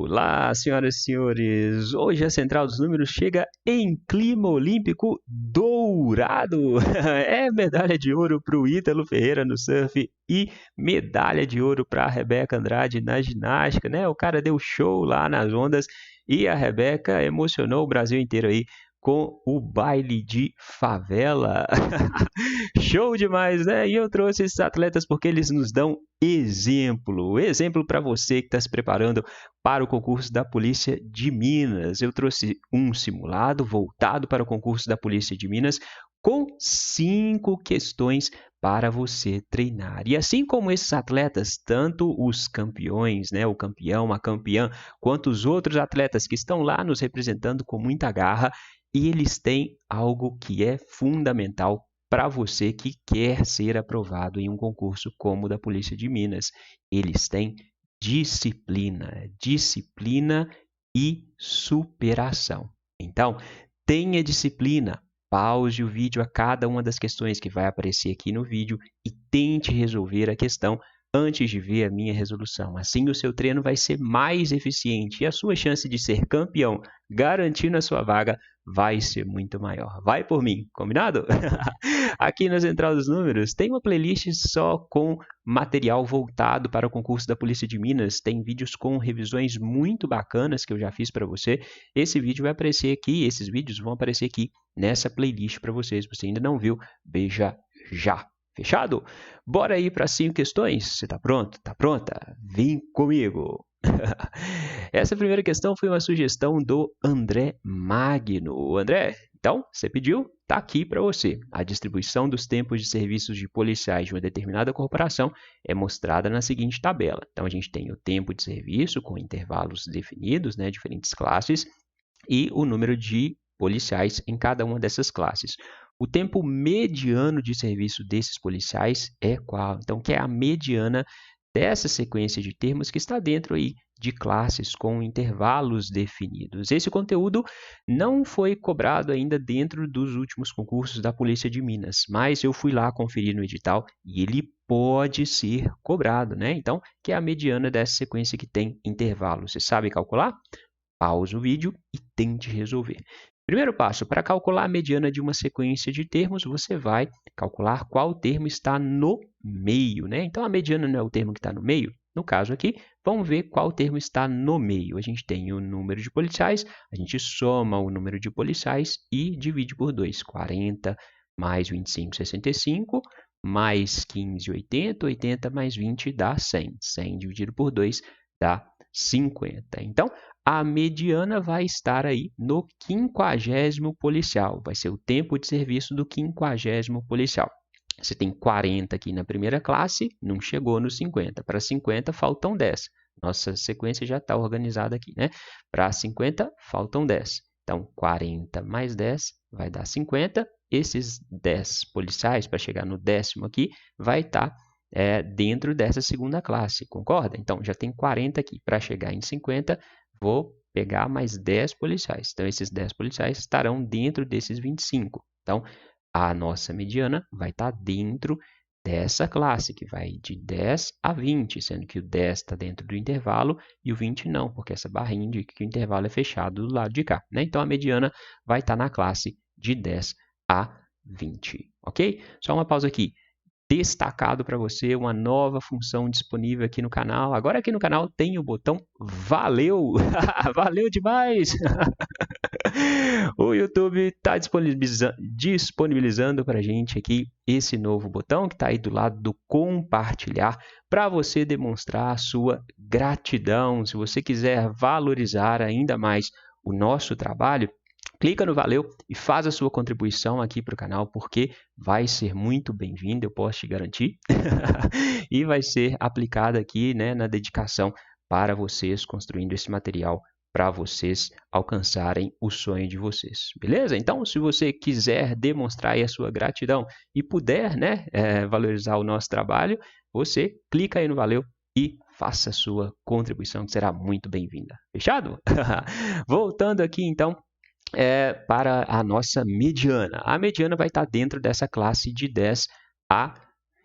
Olá, senhoras e senhores! Hoje a Central dos Números chega em clima olímpico dourado. É medalha de ouro para o Ítalo Ferreira no surf e medalha de ouro para a Rebeca Andrade na ginástica, né? O cara deu show lá nas ondas e a Rebeca emocionou o Brasil inteiro aí com o baile de favela. Show demais, né? E eu trouxe esses atletas porque eles nos dão exemplo. Exemplo para você que está se preparando para o concurso da Polícia de Minas. Eu trouxe um simulado voltado para o concurso da Polícia de Minas com 5 questões para você treinar. E assim como esses atletas, tanto os campeões, né, o campeão, a campeã, quanto os outros atletas que estão lá nos representando com muita garra, eles têm algo que é fundamental para você que quer ser aprovado em um concurso como o da Polícia de Minas. Eles têm disciplina, disciplina e superação. Então, tenha disciplina. Pause o vídeo a cada uma das questões que vai aparecer aqui no vídeo e tente resolver a questão antes de ver a minha resolução. Assim, o seu treino vai ser mais eficiente e a sua chance de ser campeão, garantindo a sua vaga, vai ser muito maior. Vai por mim, combinado? Aqui na Central dos Números tem uma playlist só com material voltado para o concurso da Polícia de Minas. Tem vídeos com revisões muito bacanas que eu já fiz para você. Esse vídeo vai aparecer aqui, esses vídeos vão aparecer aqui nessa playlist para vocês. Se você ainda não viu, veja já. Fechado? Bora aí para 5 questões? Você está pronto? Está pronta? Vem comigo! Essa primeira questão foi uma sugestão do André Magno. André, então, você pediu? Está aqui para você. A distribuição dos tempos de serviços de policiais de uma determinada corporação é mostrada na seguinte tabela. Então, a gente tem o tempo de serviço com intervalos definidos, né, diferentes classes, e o número de policiais em cada uma dessas classes. O tempo mediano de serviço desses policiais é qual? Então, que é a mediana dessa sequência de termos que está dentro aí de classes com intervalos definidos. Esse conteúdo não foi cobrado ainda dentro dos últimos concursos da Polícia de Minas, mas eu fui lá conferir no edital e ele pode ser cobrado, né? Então, que é a mediana dessa sequência que tem intervalos. Você sabe calcular? Pause o vídeo e tente resolver. Primeiro passo, para calcular a mediana de uma sequência de termos, você vai calcular qual termo está no meio, né? Então, a mediana não é o termo que está no meio. No caso aqui, vamos ver qual termo está no meio. A gente tem o número de policiais, a gente soma o número de policiais e divide por 2. 40 mais 25, 65, mais 15, 80. 80 mais 20 dá 100. 100 dividido por 2 dá 50. Então, a mediana vai estar aí no 50º policial. Vai ser o tempo de serviço do 50º policial. Você tem 40 aqui na primeira classe, não chegou no 50. Para 50, faltam 10. Nossa sequência já está organizada aqui, né? Para 50, faltam 10. Então, 40 mais 10 vai dar 50. Esses 10 policiais, para chegar no 10º aqui, vai estar dentro dessa segunda classe, concorda? Então, já tem 40 aqui. Para chegar em 50, vou pegar mais 10 policiais. Então, esses 10 policiais estarão dentro desses 25. Então, a nossa mediana vai estar dentro dessa classe, que vai de 10 a 20, sendo que o 10 está dentro do intervalo e o 20 não, porque essa barrinha indica que o intervalo é fechado do lado de cá, né? Então, a mediana vai estar na classe de 10 a 20, ok? Só uma pausa aqui. Destacado para você uma nova função disponível aqui no canal. Agora aqui no canal tem o botão Valeu! Valeu demais! O YouTube está disponibilizando para a gente aqui esse novo botão que está aí do lado do compartilhar para você demonstrar a sua gratidão. Se você quiser valorizar ainda mais o nosso trabalho, clica no Valeu e faz a sua contribuição aqui para o canal, porque vai ser muito bem-vindo, eu posso te garantir. E vai ser aplicada aqui, né, na dedicação para vocês, construindo esse material para vocês alcançarem o sonho de vocês, beleza? Então, se você quiser demonstrar aí a sua gratidão e puder, né, valorizar o nosso trabalho, você clica aí no Valeu e faça a sua contribuição, que será muito bem-vinda. Fechado? Voltando aqui, então, para a nossa mediana. A mediana vai estar dentro dessa classe de 10 a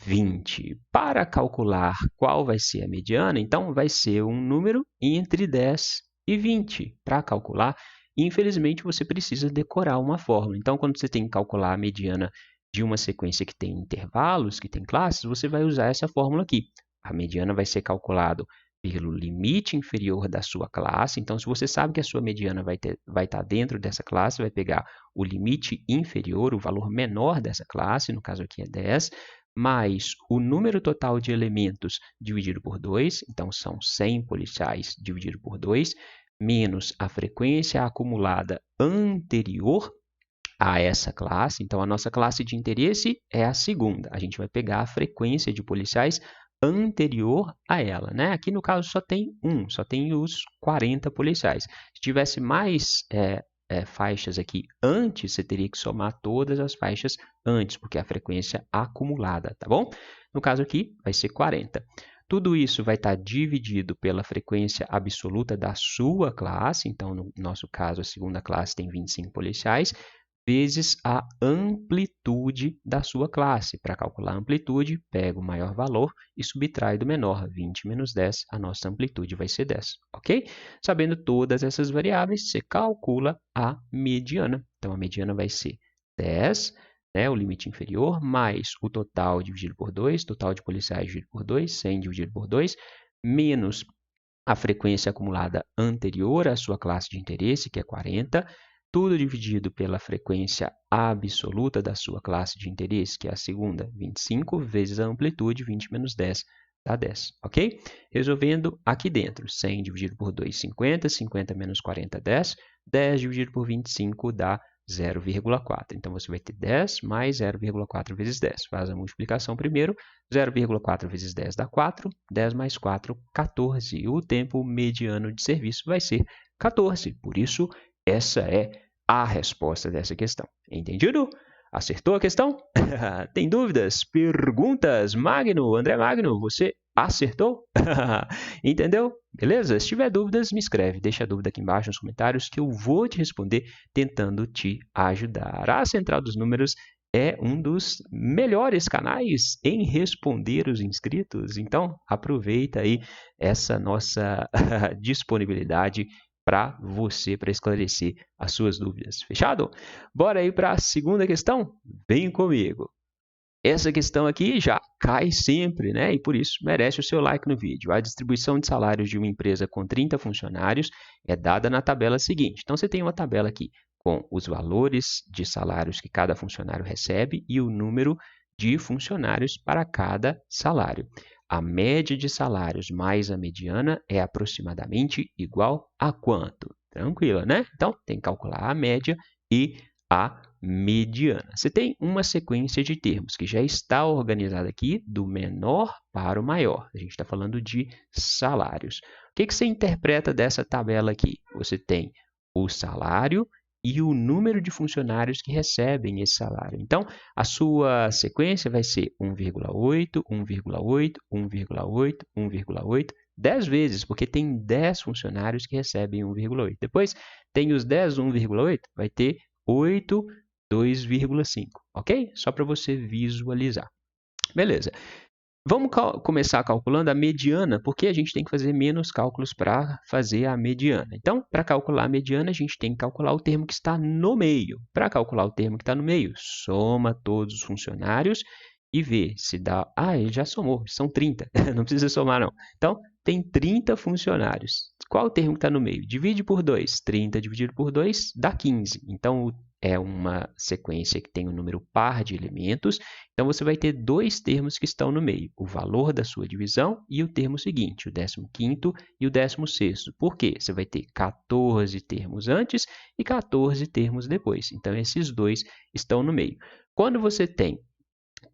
20. Para calcular qual vai ser a mediana, então vai ser um número entre 10 e 20. Para calcular, infelizmente, você precisa decorar uma fórmula. Então, quando você tem que calcular a mediana de uma sequência que tem intervalos, que tem classes, você vai usar essa fórmula aqui. A mediana vai ser calculada pelo limite inferior da sua classe. Então, se você sabe que a sua mediana vai estar dentro dessa classe, vai pegar o limite inferior, o valor menor dessa classe, no caso aqui é 10, mais o número total de elementos dividido por 2, então são 100 policiais dividido por 2, menos a frequência acumulada anterior a essa classe. Então, a nossa classe de interesse é a segunda. A gente vai pegar a frequência de policiais anterior a ela, né? Aqui no caso só tem só tem os 40 policiais. Se tivesse mais faixas aqui antes, você teria que somar todas as faixas antes, porque é a frequência acumulada, tá bom? No caso aqui, vai ser 40. Tudo isso vai estar dividido pela frequência absoluta da sua classe, então, no nosso caso, a segunda classe tem 25 policiais, vezes a amplitude da sua classe. Para calcular a amplitude, pega o maior valor e subtrai do menor, 20 menos 10, a nossa amplitude vai ser 10, ok? Sabendo todas essas variáveis, você calcula a mediana. Então, a mediana vai ser 10, né, o limite inferior, mais o total dividido por 2, total de policiais dividido por 2, 100 dividido por 2, menos a frequência acumulada anterior à sua classe de interesse, que é 40, tudo dividido pela frequência absoluta da sua classe de interesse, que é a segunda, 25, vezes a amplitude, 20 menos 10, dá 10, ok? Resolvendo aqui dentro, 100 dividido por 2, 50, 50 menos 40, 10, 10 dividido por 25 dá 0,4. Então, você vai ter 10 mais 0,4 vezes 10. Faz a multiplicação primeiro. 0,4 vezes 10 dá 4. 10 mais 4, 14. E o tempo mediano de serviço vai ser 14. Por isso, essa é a resposta dessa questão. Entendido? Acertou a questão? Tem dúvidas? Perguntas? Magno, André Magno, você acertou? Entendeu? Beleza? Se tiver dúvidas, me escreve. Deixa a dúvida aqui embaixo nos comentários que eu vou te responder tentando te ajudar. A Central dos Números é um dos melhores canais em responder os inscritos. Então, aproveita aí essa nossa disponibilidade para você, para esclarecer as suas dúvidas. Fechado? Bora aí para a segunda questão? Vem comigo! Essa questão aqui já cai sempre, né? E por isso merece o seu like no vídeo. A distribuição de salários de uma empresa com 30 funcionários é dada na tabela seguinte. Então, você tem uma tabela aqui com os valores de salários que cada funcionário recebe e o número de funcionários para cada salário. A média de salários mais a mediana é aproximadamente igual a quanto? Tranquila, né? Então, tem que calcular a média e a mediana. Você tem uma sequência de termos que já está organizada aqui do menor para o maior. A gente está falando de salários. O que você interpreta dessa tabela aqui? Você tem o salário e o número de funcionários que recebem esse salário. Então, a sua sequência vai ser 1,8, 1,8, 1,8, 1,8, 10 vezes, porque tem 10 funcionários que recebem 1,8. Depois, tem os 10, 1,8, vai ter 8, 2,5, ok? Só para você visualizar. Beleza. Vamos começar calculando a mediana, porque a gente tem que fazer menos cálculos para fazer a mediana. Então, para calcular a mediana, a gente tem que calcular o termo que está no meio. Para calcular o termo que está no meio, soma todos os funcionários e vê se dá... Ah, ele já somou, são 30, não precisa somar não. Então, tem 30 funcionários. Qual o termo que está no meio? Divide por 2. 30 dividido por 2 dá 15. Então, é uma sequência que tem um número par de elementos. Então, você vai ter dois termos que estão no meio. O valor da sua divisão e o termo seguinte, o 15º e o 16º. Por quê? Você vai ter 14 termos antes e 14 termos depois. Então, esses dois estão no meio. Quando você tem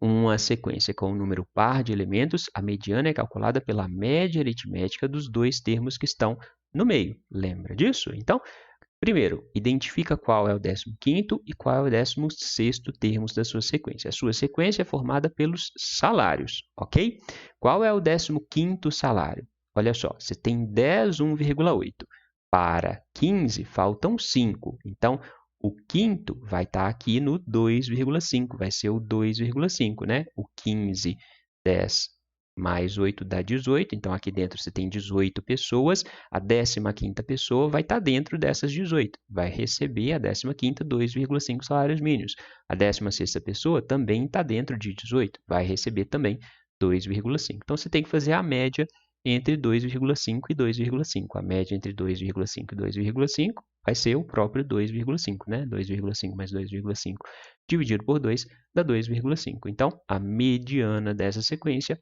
uma sequência com um número par de elementos, a mediana é calculada pela média aritmética dos dois termos que estão no meio. Lembra disso? Então, primeiro, identifica qual é o 15º e qual é o 16º termos da sua sequência. A sua sequência é formada pelos salários, ok? Qual é o 15º salário? Olha só, você tem 10, 1,8. Para 15, faltam 5. Então, o quinto vai estar aqui no 2,5, vai ser o 2,5, né? O 15, 10, mais 8 dá 18, então aqui dentro você tem 18 pessoas, a 15ª pessoa vai estar dentro dessas 18, vai receber a 15ª 2,5 salários mínimos. A 16ª pessoa também está dentro de 18, vai receber também 2,5. Então você tem que fazer a média entre 2,5 e 2,5. A média entre 2,5 e 2,5 vai ser o próprio 2,5, né? 2,5 mais 2,5 dividido por 2 dá 2,5. Então, a mediana dessa sequência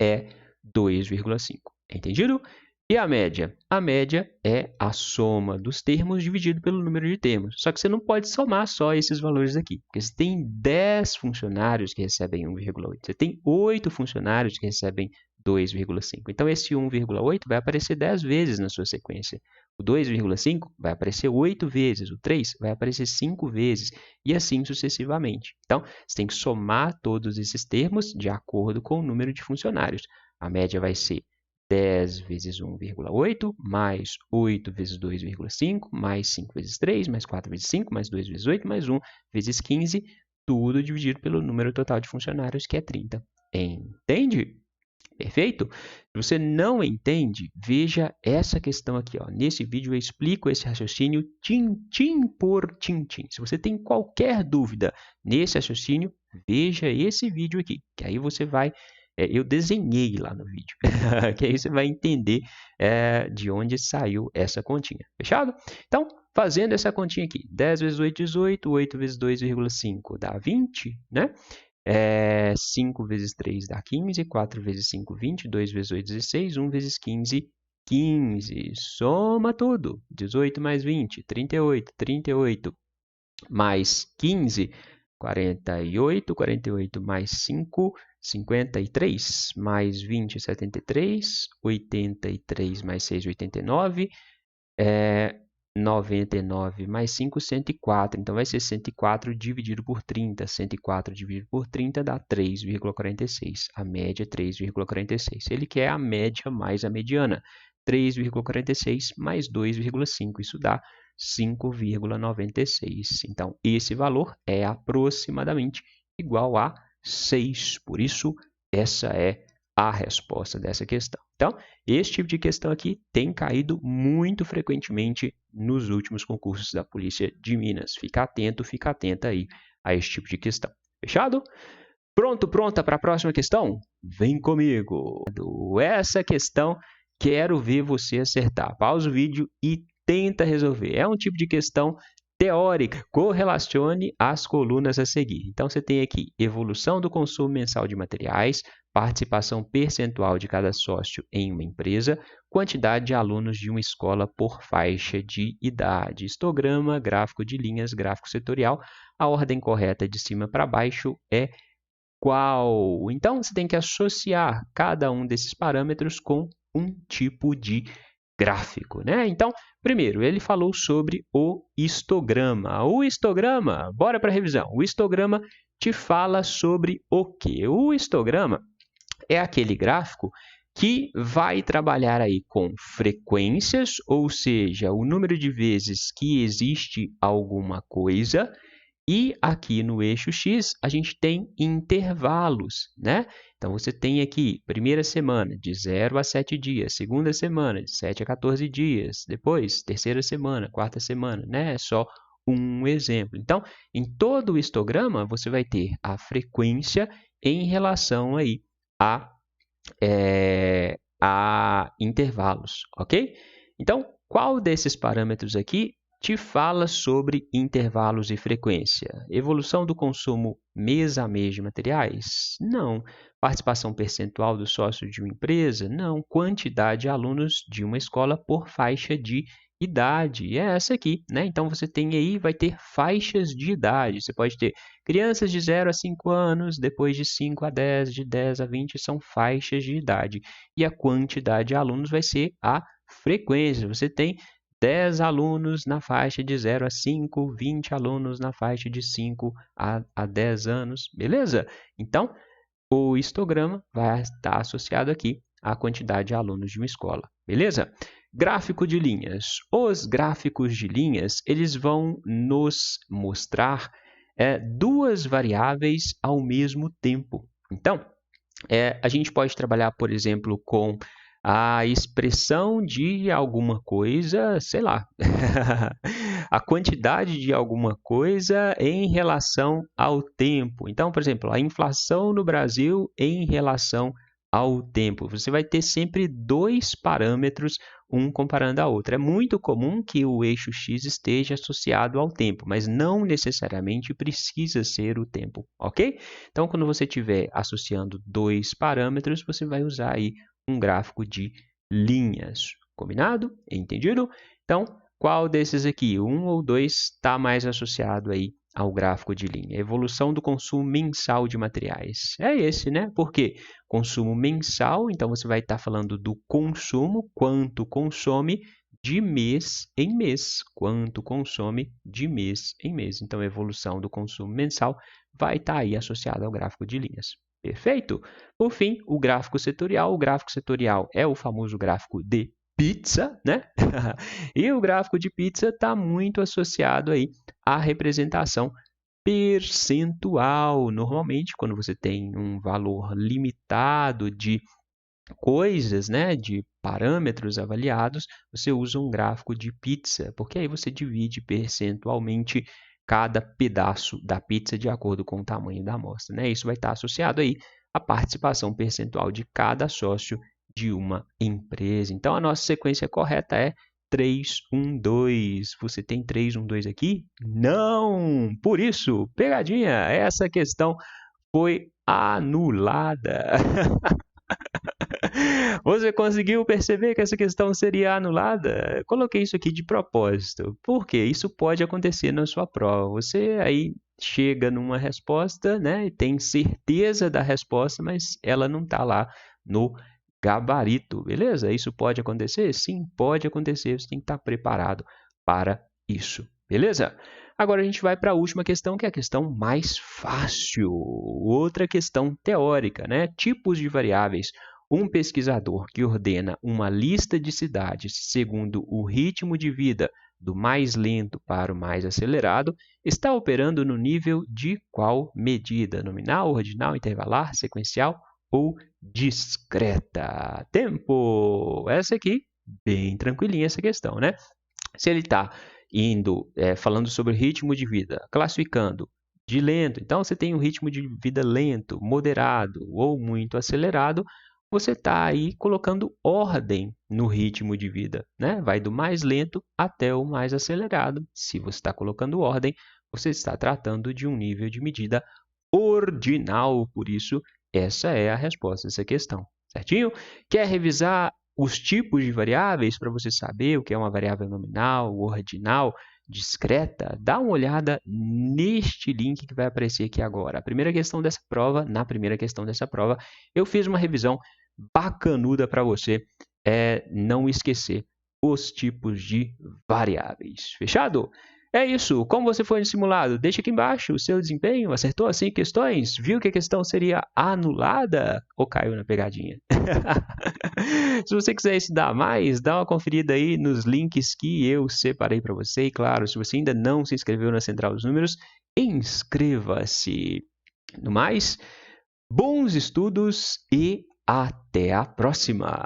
é 2,5. Entendido? E a média? A média é a soma dos termos dividido pelo número de termos. Só que você não pode somar só esses valores aqui, porque você tem 10 funcionários que recebem 1,8. Você tem 8 funcionários que recebem 2,5. Então, esse 1,8 vai aparecer 10 vezes na sua sequência. O 2,5 vai aparecer 8 vezes. O 3 vai aparecer 5 vezes. E assim sucessivamente. Então, você tem que somar todos esses termos de acordo com o número de funcionários. A média vai ser 10 vezes 1,8, mais 8 vezes 2,5, mais 5 vezes 3, mais 4 vezes 5, mais 2 vezes 8, mais 1 vezes 15, tudo dividido pelo número total de funcionários, que é 30. Entende? Perfeito? Se você não entende, veja essa questão aqui. Ó. Nesse vídeo eu explico esse raciocínio tintim por tintim. Se você tem qualquer dúvida nesse raciocínio, veja esse vídeo aqui, que aí você vai... eu desenhei lá no vídeo, que aí você vai entender de onde saiu essa continha. Fechado? Então, fazendo essa continha aqui, 10 vezes 8, 18, 8 vezes 2,5 dá 20, né? 5 vezes 3 dá 15, 4 vezes 5, 20, 2 vezes 8, 16, 1 vezes 15, 15. Soma tudo. 18 mais 20, 38, 38 mais 15, 48, 48 mais 5, 53, mais 20, 73, 83 mais 6, 89, 99 mais 5, 104. Então, vai ser 104 dividido por 30. 104 dividido por 30 dá 3,46. A média é 3,46. Ele quer a média mais a mediana. 3,46 mais 2,5. Isso dá 5,96. Então, esse valor é aproximadamente igual a 6. Por isso, essa é a resposta dessa questão. Então, esse tipo de questão aqui tem caído muito frequentemente nos últimos concursos da Polícia de Minas. Fica atenta aí a esse tipo de questão. Fechado? Pronta para a próxima questão? Vem comigo! Essa questão, quero ver você acertar. Pausa o vídeo e tenta resolver. É um tipo de questão teórica. Correlacione as colunas a seguir. Então, você tem aqui evolução do consumo mensal de materiais, participação percentual de cada sócio em uma empresa, quantidade de alunos de uma escola por faixa de idade. Histograma, gráfico de linhas, gráfico setorial. A ordem correta de cima para baixo é qual? Então, você tem que associar cada um desses parâmetros com um tipo de gráfico, né? Então, primeiro, ele falou sobre o histograma. O histograma, bora para a revisão. O histograma te fala sobre o quê? O histograma é aquele gráfico que vai trabalhar aí com frequências, ou seja, o número de vezes que existe alguma coisa, e aqui no eixo X a gente tem intervalos, né? Então, você tem aqui, primeira semana, de 0 a 7 dias. Segunda semana, de 7 a 14 dias. Depois, terceira semana, quarta semana, né? É só um exemplo. Então, em todo o histograma, você vai ter a frequência em relação aí a intervalos, ok? Então, qual desses parâmetros aqui te fala sobre intervalos e frequência? Evolução do consumo mês a mês de materiais? Não. Participação percentual do sócio de uma empresa? Não. Quantidade de alunos de uma escola por faixa de idade? É essa aqui, né? Então, você tem aí, vai ter faixas de idade. Você pode ter crianças de 0 a 5 anos, depois de 5 a 10, de 10 a 20, são faixas de idade. E a quantidade de alunos vai ser a frequência. Você tem 10 alunos na faixa de 0 a 5, 20 alunos na faixa de 5 a 10 anos, beleza? Então, o histograma vai estar associado aqui à quantidade de alunos de uma escola, beleza? Gráfico de linhas. Os gráficos de linhas, eles vão nos mostrar duas variáveis ao mesmo tempo. Então, A gente pode trabalhar, por exemplo, com a expressão de alguma coisa, sei lá, a quantidade de alguma coisa em relação ao tempo. Então, por exemplo, a inflação no Brasil em relação ao tempo. Você vai ter sempre dois parâmetros, um comparando a outro. É muito comum que o eixo X esteja associado ao tempo, mas não necessariamente precisa ser o tempo, ok? Então, quando você estiver associando dois parâmetros, você vai usar aí um gráfico de linhas. Combinado? Entendido? Então, qual desses aqui, um ou dois, está mais associado aí ao gráfico de linha? Evolução do consumo mensal de materiais. É esse, né? Por quê? Consumo mensal, então você vai estar falando do consumo, quanto consome de mês em mês. Quanto consome de mês em mês. Então, a evolução do consumo mensal vai estar aí associado ao gráfico de linhas. Perfeito? Por fim, o gráfico setorial. O gráfico setorial é o famoso gráfico de pizza, né? E o gráfico de pizza está muito associado aí à representação percentual. Normalmente, quando você tem um valor limitado de coisas, né, de parâmetros avaliados, você usa um gráfico de pizza, porque aí você divide percentualmente cada pedaço da pizza de acordo com o tamanho da amostra, né? Isso vai estar associado aí à participação percentual de cada sócio de uma empresa. Então, a nossa sequência correta é 3, 1, 2. Você tem 3, 1, 2 aqui? Não! Por isso, pegadinha, essa questão foi anulada. Você conseguiu perceber que essa questão seria anulada? Eu coloquei isso aqui de propósito, porque isso pode acontecer na sua prova. Você aí chega numa resposta, né, e tem certeza da resposta, mas ela não está lá no gabarito, beleza? Isso pode acontecer? Sim, pode acontecer. Você tem que estar preparado para isso, beleza? Agora a gente vai para a última questão, que é a questão mais fácil. Outra questão teórica, né? Tipos de variáveis. Um pesquisador que ordena uma lista de cidades segundo o ritmo de vida do mais lento para o mais acelerado está operando no nível de qual medida? Nominal, ordinal, intervalar, sequencial ou discreta? Tempo! Essa aqui, bem tranquilinha essa questão, né? Se ele está falando sobre ritmo de vida, classificando de lento, então você tem um ritmo de vida lento, moderado ou muito acelerado, você está aí colocando ordem no ritmo de vida, né? Vai do mais lento até o mais acelerado. Se você está colocando ordem, você está tratando de um nível de medida ordinal. Por isso, essa é a resposta dessa questão, certinho? Quer revisar os tipos de variáveis para você saber o que é uma variável nominal, ordinal, discreta? Dá uma olhada neste link que vai aparecer aqui agora. Na primeira questão dessa prova, eu fiz uma revisão bacanuda para você não esquecer os tipos de variáveis. Fechado? É isso. Como você foi no simulado? Deixa aqui embaixo o seu desempenho. Acertou as 5 questões? Viu que a questão seria anulada? Ou caiu na pegadinha? Se você quiser estudar mais, dá uma conferida aí nos links que eu separei para você. E claro, se você ainda não se inscreveu na Central dos Números, inscreva-se. No mais, bons estudos e até a próxima!